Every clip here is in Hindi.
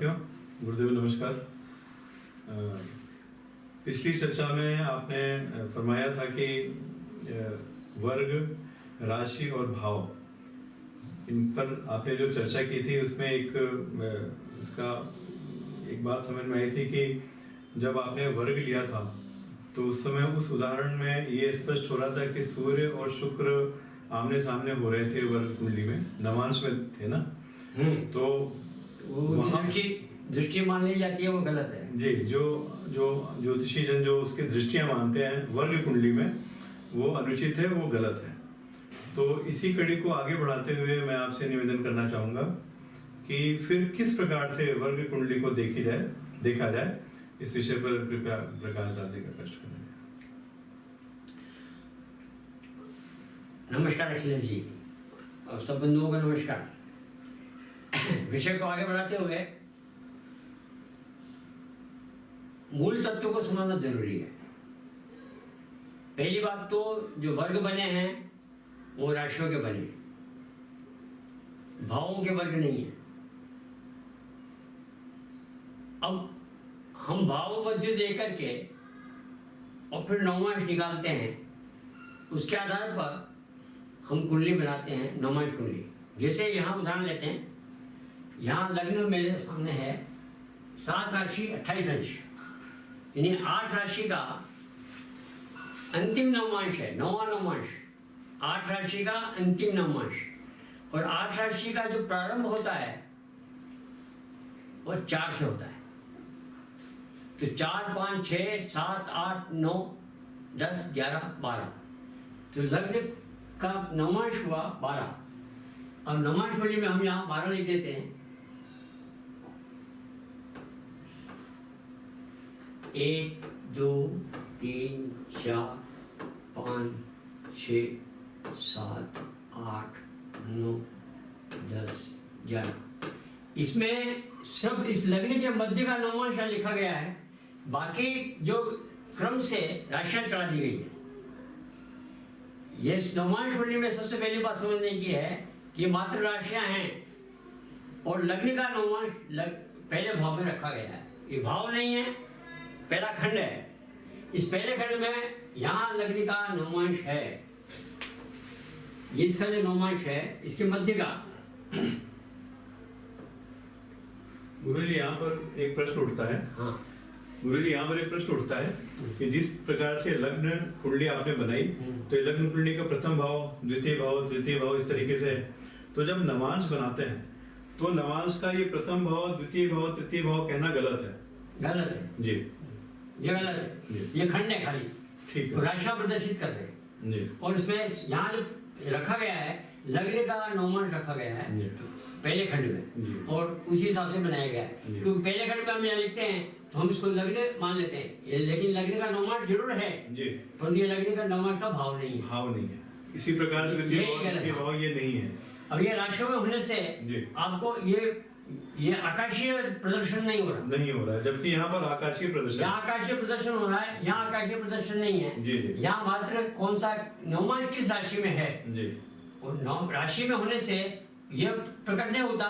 साथियों, गुरुदेव नमस्कार। पिछली चर्चा में आपने फरमाया था कि वर्ग, राशि और भाव, इन पर आपने जो चर्चा की थी उसमें इसका एक बात समझ में आई थी कि जब आपने वर्ग लिया था तो उस समय उस उदाहरण में ये स्पष्ट हो रहा था कि सूर्य और शुक्र आमने सामने हो रहे थे वर्ग कुंडली में, नवांश में थे ना। तो वो दृष्टि मान ली जाती है, वो गलत है जी। जो ज्योतिषी जन जो उसकी दृष्टियां मानते हैं वर्ग कुंडली में, वो अनुचित है, वो गलत है। तो इसी कड़ी को आगे बढ़ाते हुए मैं आपसे निवेदन करना चाहूंगा कि फिर किस प्रकार से वर्ग कुंडली को देखा जाए, इस विषय पर कृपया प्रकाश डालने का कष्ट करें। नमस्कार अखिलेश जी और सब बंधुओं का नमस्कार। विषय को आगे बढ़ाते हुए मूल तत्व को समझना जरूरी है। पहली बात तो जो वर्ग बने हैं वो राशियों के बने, भावों के वर्ग नहीं है। अब हम भाव मध्य लेकर के और फिर नवमांश निकालते हैं, उसके आधार पर हम कुंडली बनाते हैं, नवमांश कुंडली। जैसे यहाँ उदाहरण लेते हैं, यहाँ लग्न मेरे सामने है 7 राशि 28 अंश, यानी 8 राशि का अंतिम नवमांश है, नौवां नवमांश 8 राशि का अंतिम नवमांश। और 8 राशि का जो प्रारंभ होता है वो 4 से होता है। तो 4, 5, 6, 7, 8, 9, 10, 11, 12, तो लग्न का नवमांश हुआ 12। और नवमांश कुंडली में हम यहाँ 12 लिख देते हैं। 1, 2, 3, 4, 5, 6, 7, 8, 9, 10, 11। इसमें सब इस लग्न के मध्य का नवमांश लिखा गया है, बाकी जो क्रम से राशियां चढ़ा दी गई है। ये नवमांश कुंडली में सबसे पहली बात समझने की है कि मात्र राशियां हैं और लग्न का नवमांश पहले भाव में रखा गया है। ये भाव नहीं है, पहला खंड है। इस पहले खंड में यहाँ लग्न का नवमांश है, ये इसका जो नवमांश है इसके मध्य का। गुरुजी यहाँ पर एक प्रश्न उठता है। हाँ गुरुजी यहाँ पर एक प्रश्न उठता है कि जिस प्रकार से लग्न कुंडली आपने बनाई, तो ये लग्न कुंडली का प्रथम भाव, द्वितीय भाव, तृतीय भाव इस तरीके से है। तो जब नवांश बनाते हैं तो नवांश का ये प्रथम भाव, द्वितीय भाव, तृतीय भाव कहना गलत है। गलत है जी, ये गलत है। ये खंड है खाली, ठीक है, राशियां प्रदर्शित कर रहे हैं जी। और इसमें यहाँ जो रखा गया है लग्न का नवमांश रखा गया है पहले खंड में, और उसी हिसाब से बनाया गया है। क्योंकि पहले खंड में हम यहाँ लिखते हैं तो हम इसको लग्न मान लेते हैं, लेकिन लग्न का नवमांश जरूर है जी, परंतु ये लग्न का नवमांश का भाव नहीं है। भाव नहीं है। इसी प्रकार द्वितीय भाव ये नहीं है। अब ये राशियों में होने से आपको ये आकाशीय प्रदर्शन नहीं हो रहा है, जबकि यहाँ पर आकाशीय प्रदर्शन, यहाँ आकाशीय प्रदर्शन हो रहा है, यहाँ आकाशीय प्रदर्शन नहीं है। यहाँ मात्र कौन सा नवमांश किस राशि में है जी। और राशि में होने से यह प्रकट नहीं होता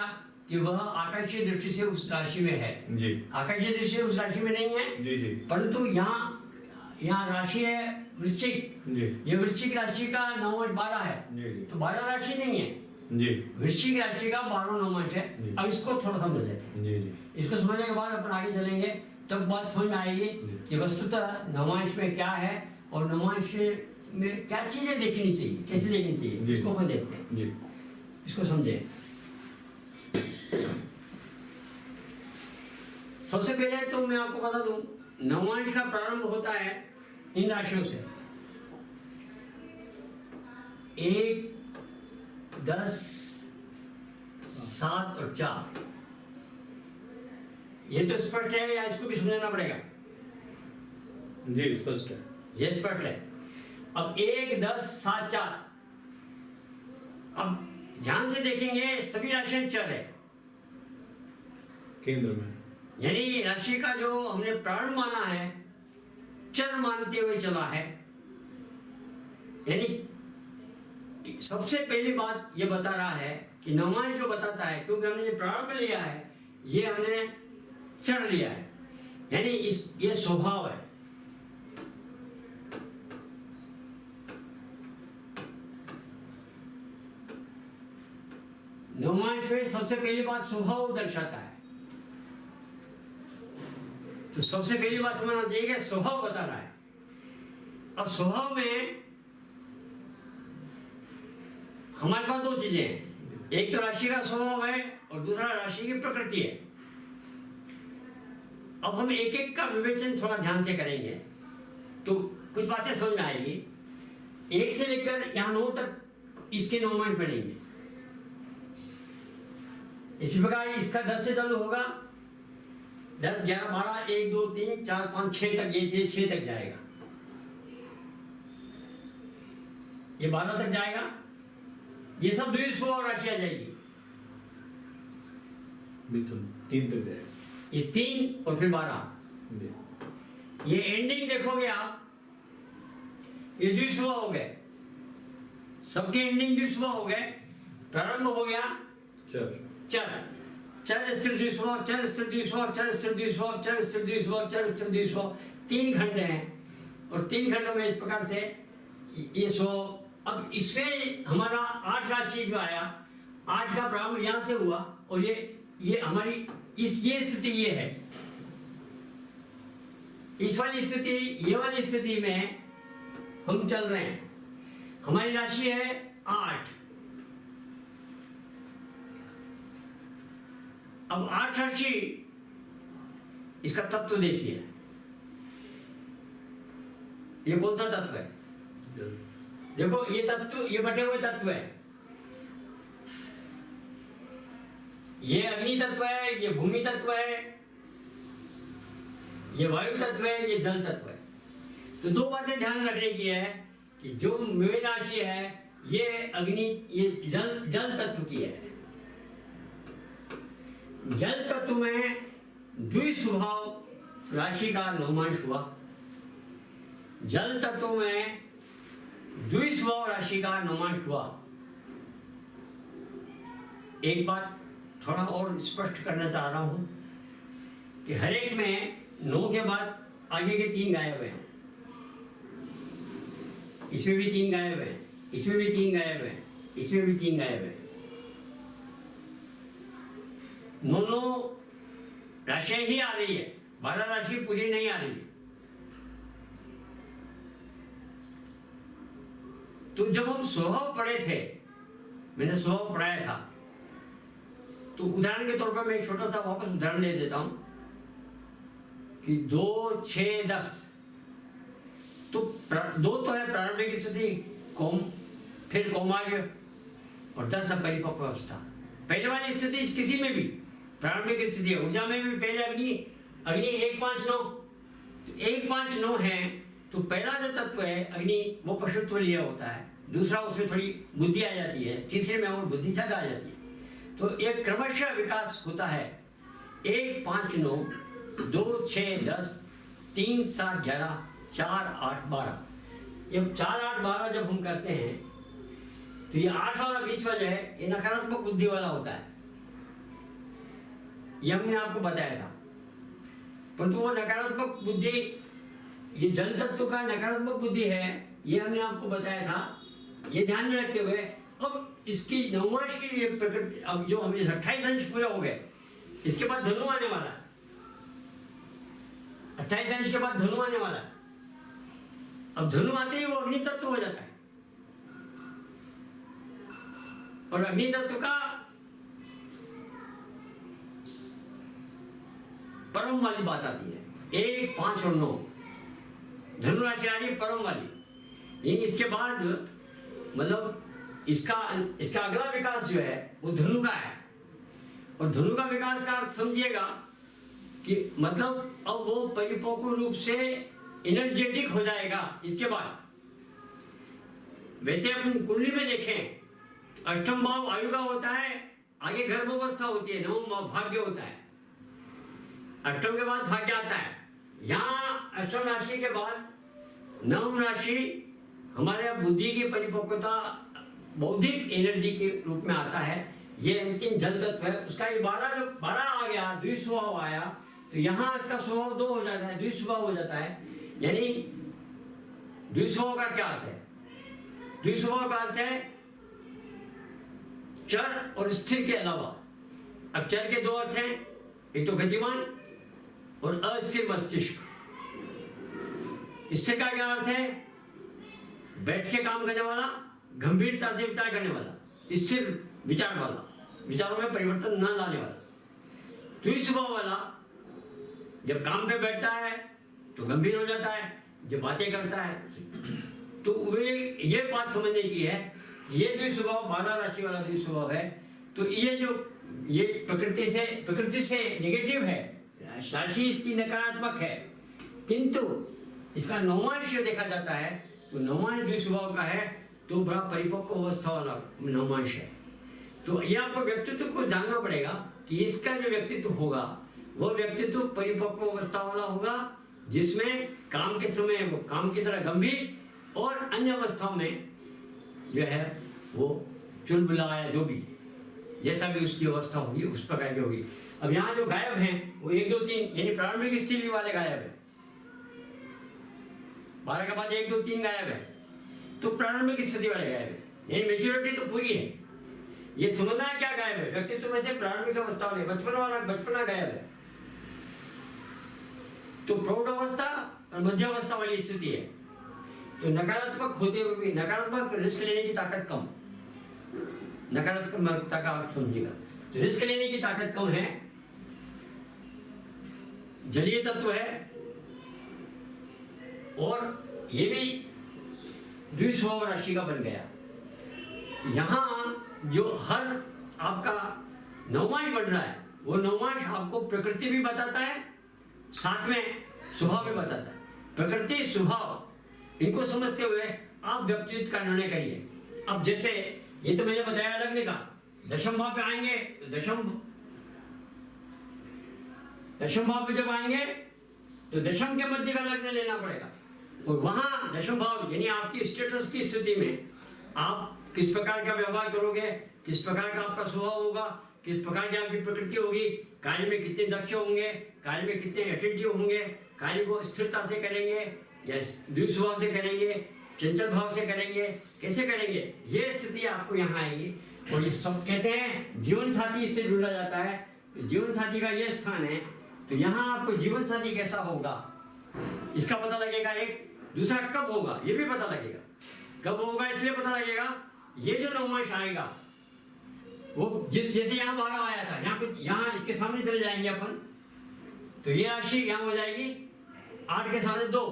कि वह आकाशीय दृष्टि से उस राशि में है जी। आकाशीय दृष्टि से उस राशि में नहीं है जी जी। परंतु यहाँ राशि है वृश्चिक जी। ये वृश्चिक राशि का नवमांश 12 है जी। तो 12 राशि नहीं है जी, वृश्चिक राशि का 12 नवमांश है। अब इसको थोड़ा समझ लेते हैं जी जी। इसको समझने के बाद अपन आगे चलेंगे, तब बात समझ में आएगी कि वस्तुतः नवमांश में क्या है और नवमांश में क्या चीजें देखनी चाहिए, कैसे देखनी चाहिए, इसको अपन देखते हैं जी। इसको समझे। सबसे पहले तो मैं आपको बता दूं, नवमांश का प्रारंभ होता है इन राशियों से 1, 10, 7 और 4। ये तो स्पष्ट है या इसको भी समझना पड़ेगा? जी स्पष्ट है, ये स्पष्ट है। अब 1, 10, 7, 4। अब ध्यान से देखेंगे सभी राशियां चर है केंद्र में, यानी राशि का जो हमने प्रारंभ माना है चर मानते हुए चला है। यानी सबसे पहली बात ये बता रहा है कि नवमांश जो बताता है, क्योंकि हमने ये प्रारंभ लिया है, ये हमने चढ़ लिया है, यानी ये स्वभाव है। नवमांश में सबसे पहली बात स्वभाव दर्शाता है। तो सबसे पहली बात समझना चाहिए कि स्वभाव बता रहा है। अब स्वभाव में हमारे पास दो चीजें हैं, एक तो राशि का स्वभाव है और दूसरा राशि की प्रकृति है। अब हम एक एक का विवेचन थोड़ा ध्यान से करेंगे तो कुछ बातें समझ में आएगी। एक से लेकर यहां 9 तक इसके नवमांश बनेंगे। इसी प्रकार इसका 10 से चालू होगा, 10, 11, 12, 1, 2, 3, 4, 5, 6 तक, ये 6 तक जाएगा, ये 12 तक जाएगा। ये सब द्विस्वभाव राशि आ जाएगी। मिथुन 3 तक जाएगा, ये 3 और फिर 12। ये एंडिंग देखोगे आप, ये द्विस्वभाव हो गए, सबके एंडिंग द्विस्वभाव हो गए। प्रारंभ हो गया चर चर स्थिर द्विस्वभाव, चर स्थिर द्विस्वभाव, चर स्थिर द्विस्वभाव, चर स्थिर द्विस्वभाव, चर स्थिर द्विस्वभाव। 3 खंड हैं और 3 खंडों में इस प्रकार से ये स्वभाव। अब इसमें हमारा 8 राशि जो आया, 8 का प्रारंभ यहां से हुआ और ये हमारी ये स्थिति ये है। इस वाली स्थिति, ये वाली स्थिति में हम चल रहे हैं। हमारी राशि है 8। अब 8 राशि, इसका तत्व देखिए, ये कौन सा तत्व है? देखो ये तत्व, ये बटे हुए तत्व है। ये अग्नि तत्व है, ये भूमि तत्व है, ये वायु तत्व है, ये जल तत्व है। तो 2 बातें ध्यान रखने की है कि जो मीन राशि है ये अग्नि, ये जल तत्व की है। जल तत्व में द्विस्वभाव राशि का नवमांश हुआ। जल तत्व में द्विस्वभाव राशि का नवमांश हुआ। एक बात थोड़ा और स्पष्ट करना चाह रहा हूं कि हर एक में 9 के बाद आगे के 3 गायब हैं। इसमें भी 3 गायब हैं, इसमें भी 3 गायब हैं, इसमें भी 3 गायब हैं। 9 राशियां ही आ रही है, 12 राशि पूरी नहीं आ रही है। तो जब हम स्वभाव पढ़े थे, मैंने स्वभाव पढ़ाया था, तो उदाहरण के तौर पर मैं एक छोटा सा वापस उदाहरण ले देता हूं कि 2, 6, 10। तो 2 तो है प्रारंभिक स्थिति, फिर कौमार्य, और 10 है परिपक्व अवस्था। पहले वाली स्थिति किसी में भी प्रारंभिक स्थिति है। ऊर्जा में भी पहले अग्नि 1, 5, 9, 1, 5, 9 है। तो पहला जो तत्व है अग्नि, वो पशुत्व लिया होता है। दूसरा, उसमें थोड़ी बुद्धि आ जाती है। तीसरे में और बुद्धि ज्यादा आ जाती है। तो एक क्रमशः विकास होता है। 1, 5, 9, 2, 6, 10, 3, 7, 11, 4, 8, 12। ये 4, 8, 12 जब हम करते हैं तो ये 8 वाला बीच वाला है, ये नकारात्मक बुद्धि वाला होता है। ये हमने आपको बताया था। परंतु वो नकारात्मक बुद्धि, ये जल तत्व का नकारात्मक बुद्धि है, ये हमने आपको बताया था। ये ध्यान में रखते हुए अब इसकी नवमांश की ये प्रकृति, अब जो हमें 28 अंश पूरे हो गए, इसके बाद धनु आने वाला है। 28 अंश के बाद धनु आने वाला है। अब धनु आते ही वो अग्नि तत्व हो जाता है। और अग्नि तत्व का परम वाली बात आती है। 1, 5 और 9 धनु राशि आ रही है परम वाली। इसके बाद मतलब इसका अगला विकास जो है वो धनु का है। और धनु का विकास का अर्थ समझिएगा कि मतलब अब वो परिपक्व रूप से एनर्जेटिक हो जाएगा। इसके बाद वैसे अपन कुंडली में देखें, 8वां भाव आयु का होता है, आगे गर्भावस्था होती है, 9वां भाव भाग्य होता है, 8वें के बाद भाग्य आता है। यहाँ 8वीं राशि के बाद 9वीं राशि हमारे बुद्धि की परिपक्वता, बौद्धिक एनर्जी के रूप में आता है। ये अंतिम जल तत्व है। उसका ये 12 आ गया, द्विस्वभाव आया, तो यहाँ इसका स्वभाव 2 हो जाता है, द्विस्वभाव हो जाता है। यानी द्विस्वभाव का क्या अर्थ है? द्विस्वभाव का अर्थ है चर और स्थिर के अलावा। अब चर के 2 अर्थ हैं, एक तो गतिमान और अस्थिर मस्तिष्क। स्थिर का क्या अर्थ है? बैठ के काम करने वाला, गंभीरता से विचार करने वाला, स्थिर विचार वाला, विचारों में परिवर्तन न लाने वाला। द्विस्वभाव वाला जब काम पे बैठता है तो गंभीर हो जाता है, जब बातें करता है तो वे ये बात समझने की है, ये द्विस्वभाव 12 राशि वाला द्विस्वभाव है। तो ये प्रकृति से नेगेटिव है, राशि इसकी नकारात्मक है, किंतु इसका नौमांश जो देखा जाता है तो नौमांश द्विस्वभाव का है, तो बड़ा परिपक्व अवस्था वाला नौमांश है। तो ये आपको व्यक्तित्व को जानना पड़ेगा कि इसका जो व्यक्तित्व होगा वो व्यक्तित्व परिपक्व अवस्था वाला होगा, जिसमें काम के समय वो काम की तरह गंभीर और अन्य अवस्थाओं में जो है वो चुलबुलाया, जो भी जैसा भी उसकी अवस्था होगी उस प्रकार की होगी। अब यहाँ जो गायब हैं वो 1 2 3 यानी प्रारंभिक स्थिति वाले गायब है, 12 के बाद 1 2 3 गायब है, तो प्रारंभिक स्थिति वाले गायब है, यानी मेच्योरिटी तो पूरी है। ये समझना है क्या गायब है? व्यक्तित्व में से प्रारंभिक अवस्था वाले बचपना गायब है, तो प्रौढ़ अवस्था और मध्य अवस्था वाली स्थिति है। तो नकारात्मक होते हुए भी नकारात्मक रिस्क लेने की ताकत कम, नकारात्मकता का अर्थ समझिएगा। तो रिस्क लेने की ताकत कम है, जलीय तत्व है, और ये भी द्विस्वभाव राशि का बन गया। यहाँ जो हर आपका नौमांश बढ़ रहा है वो नौमांश आपको प्रकृति भी बताता है, साथ में स्वभाव भी बताता है। प्रकृति स्वभाव इनको समझते हुए आप व्यक्तित्व का निर्णय करिए। अब जैसे ये तो मैंने बताया लग्न का, दशम भाव पे आएंगे तो दशम भाव पे जब आएंगे तो दशम के मध्य का लग्न लेना पड़ेगा, और वहां दशम भाव यानी आपकी स्टेटस की स्थिति में आप किस प्रकार का व्यवहार करोगे, किस प्रकार का आपका स्वभाव होगा, किस प्रकार की आपकी प्रकृति होगी, कार्य में कितने दक्ष होंगे, कार्य में कितने अटेंटिव होंगे, कार्य को स्थिरता से करेंगे या द्विस्वभाव से करेंगे, चंचल भाव से करेंगे, कैसे करेंगे, ये स्थिति आपको यहाँ आएगी। और ये सब कहते हैं जीवन साथी इससे जुड़ा जाता है, तो जीवन साथी का ये स्थान है। तो यहाँ आपको जीवन साथी कैसा होगा इसका पता लगेगा। एक दूसरा कब होगा ये भी पता लगेगा। कब होगा इसलिए पता लगेगा, ये जो नौमांश आएगा वो जैसे यहाँ 12 आया था, यहाँ इसके सामने चले जाएंगे अपन, तो ये राशि यहाँ हो जाएगी 8 के सामने 2,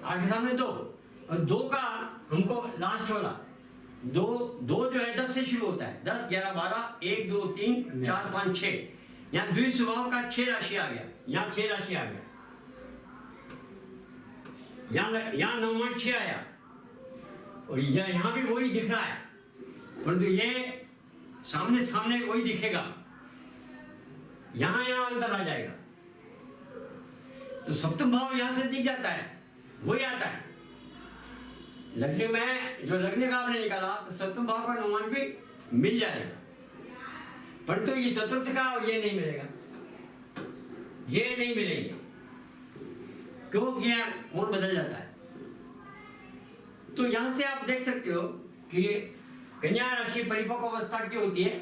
8 के सामने 2, और 2 का हमको लास्ट वाला 2 जो है 10 से शुरू होता है, 10 11 12 1 2 3 4 5 6, यहाँ द्विस्वभाव का 6 राशि आ गया, यहाँ 6 राशि आ गया, यहाँ नौमांश 6 आया, और यहाँ भी वही दिख रहा है, परंतु ये सामने वही दिखेगा, यहाँ अंतर आ जाएगा। तो सप्तम भाव यहाँ से दिख जाता है, वही आता है लग्न में। जो लग्न का आपने निकाला तो सप्तम भाव का अनुमान भी मिल जाएगा, परंतु ये चतुर्थ का ये नहीं मिलेगा, ये नहीं मिलेंगे, क्योंकि मूड बदल जाता है। तो यहां से आप देख सकते हो कि कन्या राशि परिपक्व अवस्था की होती है,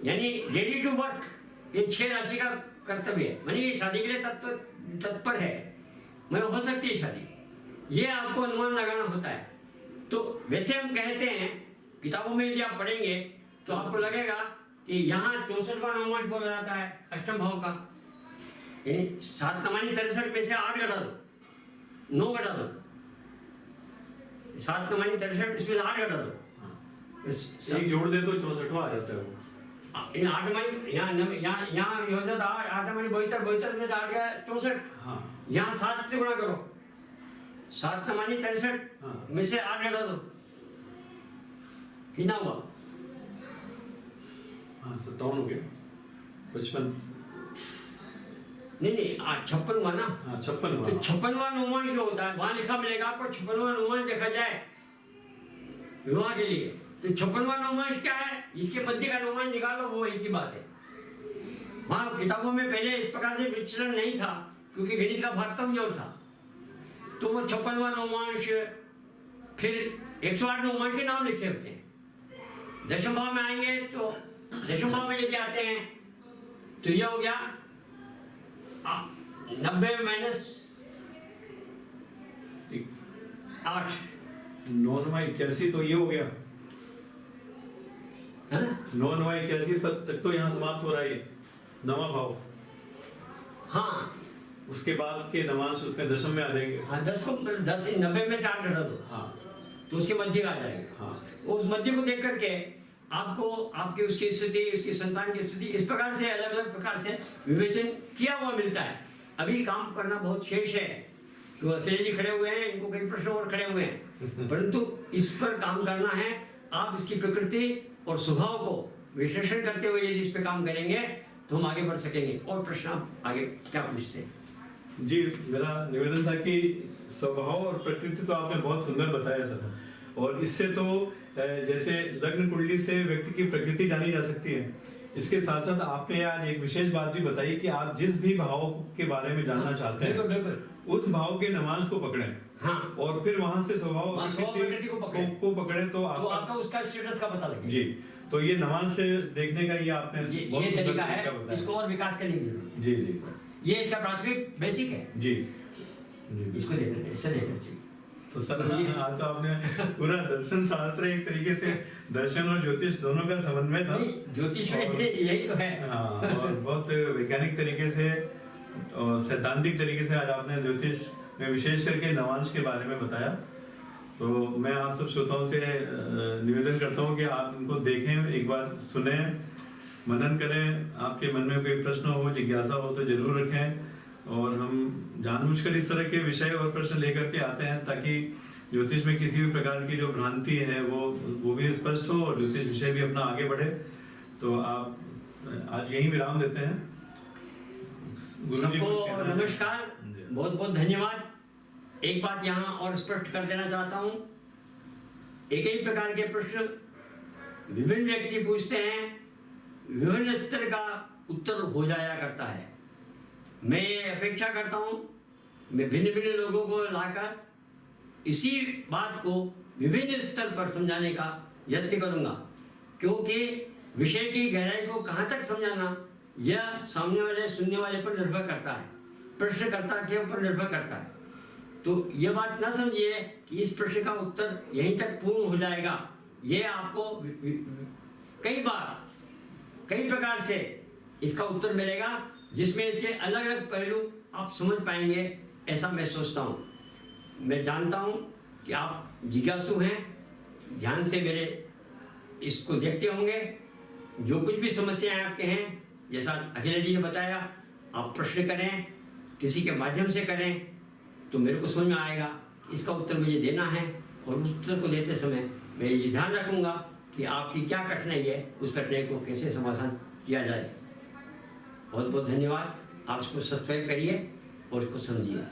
यानी रेडी टू वर्क, ये 6 राशि का कर्तव्य है, मानी ये शादी के लिए तत्पर है, मतलब हो सकती है शादी, ये आपको अनुमान लगाना होता है। तो वैसे हम कहते हैं किताबों में यदि आप पढ़ेंगे तो आपको लगेगा कि यहाँ 64वां नौमांश बोला जाता है अष्टम भाव का, यानी 7 9 63 में से 8 घटा दो, 9 घटा दो, 7 9 63 इसमें 8 घटा दो, एक जोड़ दे तो 64वां आ जाता है वो। 8 मानी यहाँ हो जाता 8 मानी 72 में से 8 गया 64, हाँ, यहाँ 7 से गुणा करो, 7 9 63 में से 8 घटा दो, कितना हुआ? हाँ 57 हो गया, 55 नहीं 56 हुआ ना, हाँ 56 हुआ। तो 56वां नौमांश जो होता है वहां लिखा मिलेगा आपको, 56वां नौमांश देखा जाए विवाह के लिए तो 56वां नौमांश क्या है, इसके मध्य का नौमांश निकालो, वो एक ही बात है। वहाँ किताबों में पहले इस प्रकार से विचरण नहीं था, क्योंकि गणित का भाग कमजोर था। तो वो 56वां नवमांश, फिर 108 नवमांश के नाम लिखे होते हैं। दशम भाव में आएंगे तो दशम भाव में यदि आते हैं तो यह हो गया 90 माइनस 8, 9 तो ये हो गया, है ना? 9 तक तो यहाँ समाप्त हो रहा है, 9वां भाव। हाँ, उसके बाद के नवांश उसमें दशम में आ जाएंगे। हाँ 10 90 में से 8 घटा दो, हाँ, तो उसके मध्य का आ जाएगा। हाँ, उस मध्य को देख करके आपको आपकी उसकी स्थिति, उसकी संतान की स्थिति, इस प्रकार से अलग अलग प्रकार से विवेचन किया हुआ मिलता है। अभी काम करना बहुत शेष है, तो अखिलेश जी खड़े हुए हैं, इनको कई प्रश्न और खड़े हुए हैं, परंतु इस पर काम करना है। आप इसकी प्रकृति और स्वभाव को विश्लेषण करते हुए यदि इस पे काम करेंगे तो हम आगे बढ़ सकेंगे। और प्रश्न आप आगे क्या पूछते हैं? जी, मेरा निवेदन था कि स्वभाव और प्रकृति तो आपने बहुत सुंदर बताया सर, और इससे तो जैसे लग्न कुंडली से व्यक्ति की प्रकृति जानी जा सकती है। इसके साथ साथ आपने आज एक विशेष बात भी बताई कि आप जिस भी भाव के बारे में जानना चाहते हैं, बिल्कुल उस भाव के नवांश को पकड़ें, हाँ, और फिर वहां से स्वभाव और प्रकृति को पकड़ें तो आपका उसका स्टेटस का पता लगेगा। जी, तो ये नवांश से देखने का ये आपने बहुत ये सुंदर तरीका है, बताया। इसको और विकास करने की जरूरत है। जी जी ये इसका प्राथमिक बेसिक है, जी जी। इसको देखना, इससे देखना चाहिए। तो सर आज तो आपने पूरा दर्शन शास्त्र, एक तरीके से दर्शन और ज्योतिष दोनों का समन्वय था। ज्योतिष में यही तो है। हाँ, और बहुत वैज्ञानिक तरीके से और सैद्धांतिक तरीके से आज आपने ज्योतिष में विशेष करके नवांश के बारे में बताया। तो मैं आप सब श्रोताओं से निवेदन करता हूँ कि आप इनको देखें, एक बार सुने, मनन करें। आपके मन में कोई प्रश्न हो, जिज्ञासा हो तो जरूर रखें, और हम जानबूझकर इस तरह के विषय और प्रश्न लेकर के आते हैं ताकि ज्योतिष में किसी भी प्रकार की जो भ्रांति है वो भी स्पष्ट हो और ज्योतिष विषय भी अपना आगे बढ़े। तो आप आज यही विराम देते हैं। सबको नमस्कार, बहुत बहुत धन्यवाद। एक बात यहाँ और स्पष्ट कर देना चाहता हूँ, एक ही प्रकार के प्रश्न विभिन्न व्यक्ति पूछते हैं, विभिन्न स्तर का उत्तर हो जाया करता है। मैं ये अपेक्षा करता हूँ मैं भिन्न भिन्न लोगों को लाकर इसी बात को विभिन्न स्तर पर समझाने का यत्न करूँगा, क्योंकि विषय की गहराई को कहाँ तक समझाना यह सामने वाले सुनने वाले पर निर्भर करता है, प्रश्नकर्ता के ऊपर निर्भर करता है। तो यह बात ना समझिए कि इस प्रश्न का उत्तर यहीं तक पूर्ण हो जाएगा। ये आपको कई बार कई प्रकार से इसका उत्तर मिलेगा, जिसमें इसके अलग अलग पहलू आप समझ पाएंगे, ऐसा मैं सोचता हूँ। मैं जानता हूँ कि आप जिज्ञासु हैं, ध्यान से मेरे इसको देखते होंगे। जो कुछ भी समस्याएं आपके हैं, जैसा अखिलेश जी ने बताया, आप प्रश्न करें, किसी के माध्यम से करें, तो मेरे को समझ में आएगा इसका उत्तर मुझे देना है। और उस उत्तर को देते समय मैं ये ध्यान रखूँगा कि आपकी क्या कठिनाई है, उस कठिनाई को कैसे समाधान किया जाए। बहुत बहुत धन्यवाद। आप इसको सब्सक्राइब करिए और इसको समझिए।